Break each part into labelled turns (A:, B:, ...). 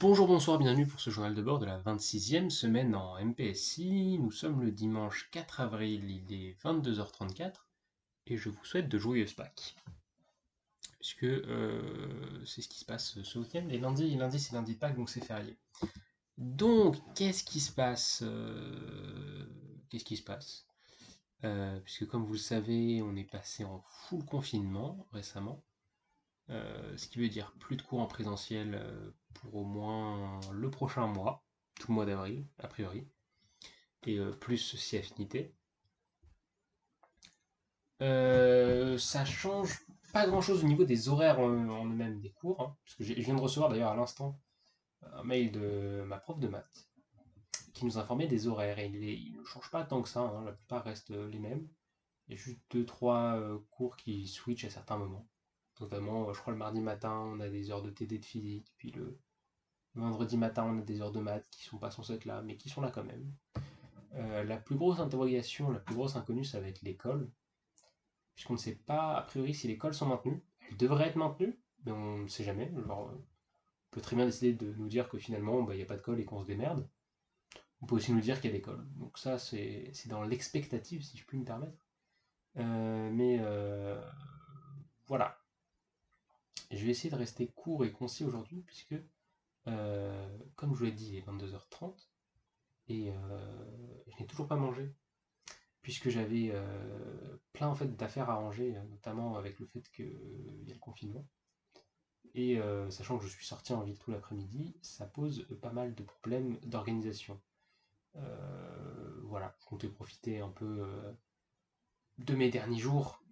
A: Bonjour, bonsoir, bienvenue pour ce journal de bord de la 26e semaine en MPSI. Nous sommes le dimanche 4 avril, il est 22h34 et je vous souhaite de joyeuses Pâques. Puisque c'est ce qui se passe ce week-end. Et lundi c'est lundi de Pâques, donc c'est férié. Donc, qu'est-ce qui se passe Qu'est-ce qui se passe Puisque comme vous le savez, on est passé en full confinement récemment. Ce qui veut dire plus de cours en présentiel pour au moins le prochain mois, tout le mois d'avril, a priori, et plus si affinité. Ça change pas grand chose au niveau des horaires en eux-mêmes des cours, hein, parce que je viens de recevoir d'ailleurs à l'instant un mail de ma prof de maths qui nous informait des horaires, et il ne change pas tant que ça, hein, la plupart restent les mêmes. Il y a juste deux trois cours qui switchent à certains moments. Notamment, je crois le mardi matin, on a des heures de TD de physique, puis le vendredi matin, on a des heures de maths qui sont pas censées être là, mais qui sont là quand même. La plus grosse interrogation, la plus grosse inconnue, ça va être l'école, puisqu'on ne sait pas, a priori, si les écoles sont maintenues. Elles devraient être maintenues, mais on ne sait jamais. Genre, on peut très bien décider de nous dire que finalement, bah, il n'y a pas de colle et qu'on se démerde. On peut aussi nous dire qu'il y a des cols. Donc ça, c'est dans l'expectative, si je puis me permettre. Mais voilà. Et je vais essayer de rester court et concis aujourd'hui, puisque, comme je vous l'ai dit, il est 22h30, et je n'ai toujours pas mangé, puisque j'avais plein en fait d'affaires à ranger, notamment avec le fait qu'il y a le confinement. Et sachant que je suis sorti en ville tout l'après-midi, ça pose pas mal de problèmes d'organisation. Voilà, je comptais profiter un peu de mes derniers jours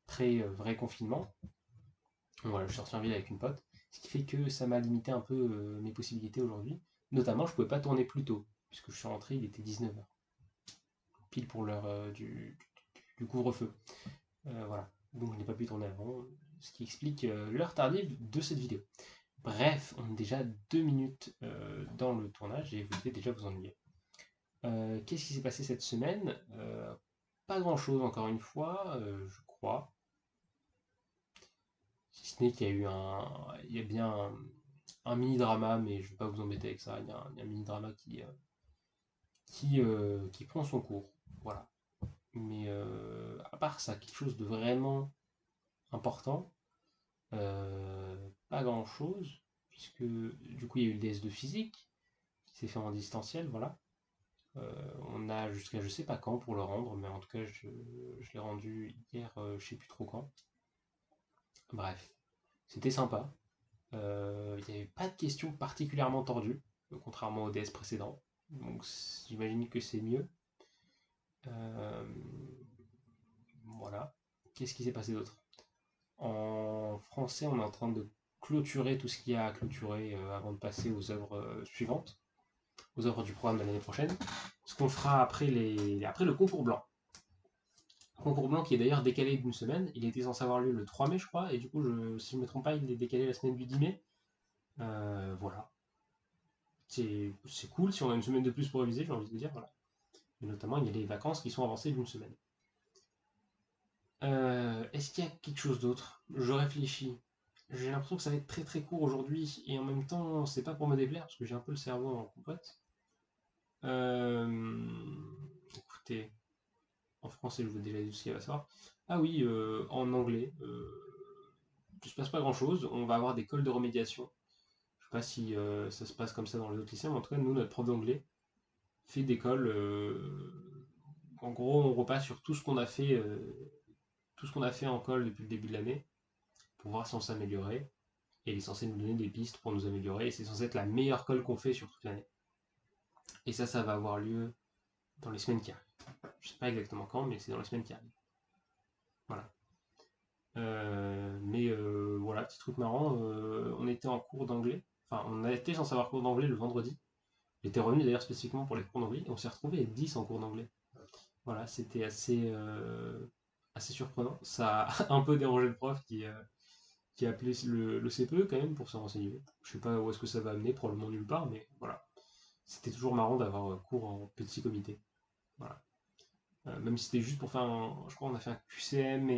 A: pré-vrai confinement. Donc voilà, je suis sorti en ville avec une pote, ce qui fait que ça m'a limité un peu mes possibilités aujourd'hui. Notamment, je pouvais pas tourner plus tôt, puisque je suis rentré, il était 19h, pile pour l'heure du couvre-feu. Voilà. Donc je n'ai pas pu tourner avant, ce qui explique l'heure tardive de cette vidéo. Bref, on est déjà 2 minutes dans le tournage et vous devez déjà vous ennuyer. Qu'est-ce qui s'est passé cette semaine Pas grand-chose encore une fois, je crois. Si ce n'est qu'il y a eu il y a bien un mini-drama, mais je ne vais pas vous embêter avec ça. Il y a un mini-drama qui prend son cours. Voilà. Mais à part ça, quelque chose de vraiment important, pas grand chose, puisque du coup il y a eu le DS de physique qui s'est fait en distanciel, voilà. On a jusqu'à je sais pas quand pour le rendre, mais en tout cas je l'ai rendu hier, je sais plus trop quand. Bref, c'était sympa. Il n'y avait pas de questions particulièrement tordues, contrairement au DS précédent. Donc j'imagine que c'est mieux. Euh, voilà. Qu'est-ce qui s'est passé d'autre? En français, on est en train de clôturer tout ce qu'il y a à clôturer avant de passer aux œuvres suivantes, aux œuvres du programme de l'année prochaine. Ce qu'on fera après le concours blanc. Concours blanc qui est d'ailleurs décalé d'une semaine. Il était censé avoir lieu le 3 mai, je crois, et du coup, si je ne me trompe pas, il est décalé la semaine du 10 mai. Voilà. C'est cool si on a une semaine de plus pour réviser, j'ai envie de dire. Voilà. Mais notamment, il y a les vacances qui sont avancées d'une semaine. Est-ce qu'il y a quelque chose d'autre? Je réfléchis. J'ai l'impression que ça va être très très court aujourd'hui, et en même temps, c'est pas pour me déplaire, parce que j'ai un peu le cerveau en compote. Écoutez, en français, je vous ai déjà dit ce qu'il va savoir. Ah oui, en anglais, il se passe pas grand chose. On va avoir des calls de remédiation. Je sais pas si ça se passe comme ça dans les autres lycées, mais en tout cas, nous, notre prof d'anglais fait des calls. En gros, on repasse sur tout ce qu'on a fait en call depuis le début de l'année pour voir si on s'améliorait. Et il est censé nous donner des pistes pour nous améliorer. Et c'est censé être la meilleure colle qu'on fait sur toute l'année. Et ça va avoir lieu dans les semaines qui arrivent. Je sais pas exactement quand, mais c'est dans les semaines qui arrivent. Voilà. Mais voilà, petit truc marrant, on était en cours d'anglais. Enfin, on a été censé avoir cours d'anglais le vendredi. J'étais revenu d'ailleurs spécifiquement pour les cours d'anglais. Et on s'est retrouvé à 10 en cours d'anglais. Voilà, c'était assez surprenant. Ça a un peu dérangé le prof qui a appelé le CPE quand même pour se renseigner. Je sais pas où est-ce que ça va amener, probablement nulle part, mais voilà. C'était toujours marrant d'avoir cours en petit comité. Voilà. Même si c'était juste pour faire je crois qu'on a fait un QCM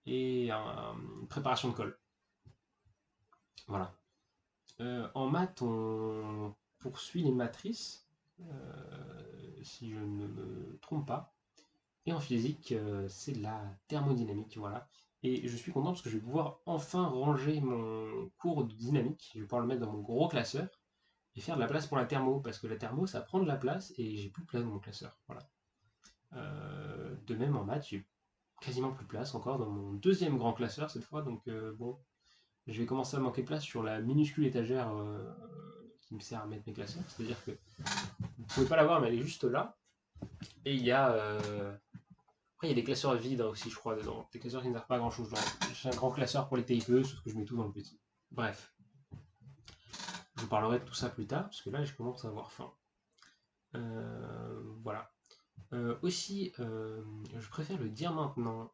A: et une préparation de colle. Voilà. En maths, on poursuit les matrices, si je ne me trompe pas. Et en physique, c'est de la thermodynamique, voilà. Et je suis content parce que je vais pouvoir enfin ranger mon cours de dynamique. Je vais pouvoir le mettre dans mon gros classeur et faire de la place pour la thermo, parce que la thermo, ça prend de la place et j'ai plus de place dans mon classeur. Voilà. De même en maths, j'ai quasiment plus de place encore dans mon deuxième grand classeur cette fois, donc bon, je vais commencer à manquer de place sur la minuscule étagère qui me sert à mettre mes classeurs. C'est-à-dire que vous pouvez pas la voir, mais elle est juste là. Et il y a après, il y a des classeurs vides hein, aussi, je crois, dedans. Des classeurs qui ne servent pas à grand chose. J'ai un grand classeur pour les TIPE, sauf que je mets tout dans le petit. Bref, je vous parlerai de tout ça plus tard, parce que là, je commence à avoir faim. Voilà. Aussi, je préfère le dire maintenant,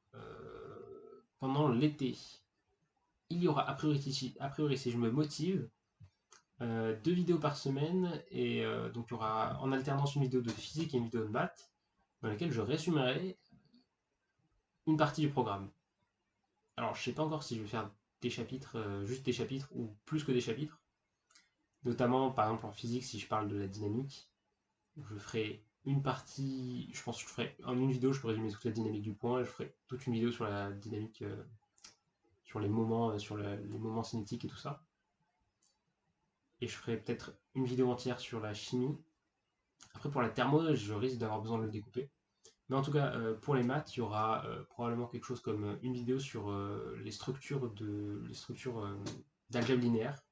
A: pendant l'été, il y aura, a priori si je me motive, 2 vidéos par semaine, et donc il y aura en alternance une vidéo de physique et une vidéo de maths, dans laquelle je résumerai une partie du programme. Alors, je sais pas encore si je vais faire des chapitres, juste des chapitres ou plus que des chapitres. Notamment, par exemple, en physique, si je parle de la dynamique, je ferai une partie, je pense que je ferai en une vidéo, je peux résumer toute la dynamique du point, et je ferai toute une vidéo sur la dynamique, sur les moments, les moments cinétiques et tout ça. Et je ferai peut-être une vidéo entière sur la chimie. Après, pour la thermo, je risque d'avoir besoin de le découper. Mais en tout cas, pour les maths, il y aura probablement quelque chose comme une vidéo sur les structures d'algèbre linéaire,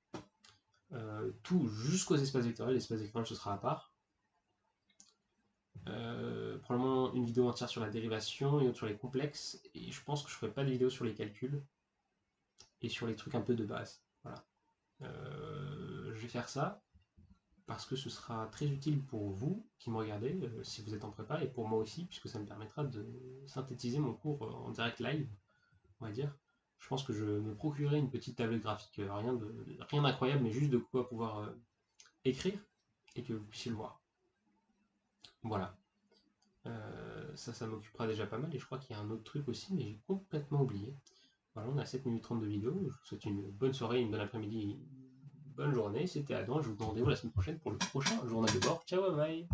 A: tout jusqu'aux espaces vectoriels. L'espace vectoriel, ce sera à part. Probablement une vidéo entière sur la dérivation, une autre sur les complexes, et je pense que je ferai pas de vidéo sur les calculs et sur les trucs un peu de base. Voilà. Je vais faire ça parce que ce sera très utile pour vous qui me regardez si vous êtes en prépa, et pour moi aussi, puisque ça me permettra de synthétiser mon cours en direct live, on va dire. Je pense que je me procurerai une petite tablette graphique, rien d'incroyable, mais juste de quoi pouvoir écrire et que vous puissiez le voir. Voilà. Ça m'occupera déjà pas mal, et je crois qu'il y a un autre truc aussi, mais j'ai complètement oublié. Voilà, on a 7 minutes 30 de vidéo. Je vous souhaite une bonne soirée, une bonne après-midi, une bonne journée. C'était Adam, je vous donne rendez-vous la semaine prochaine pour le prochain journal de bord. Ciao, bye bye.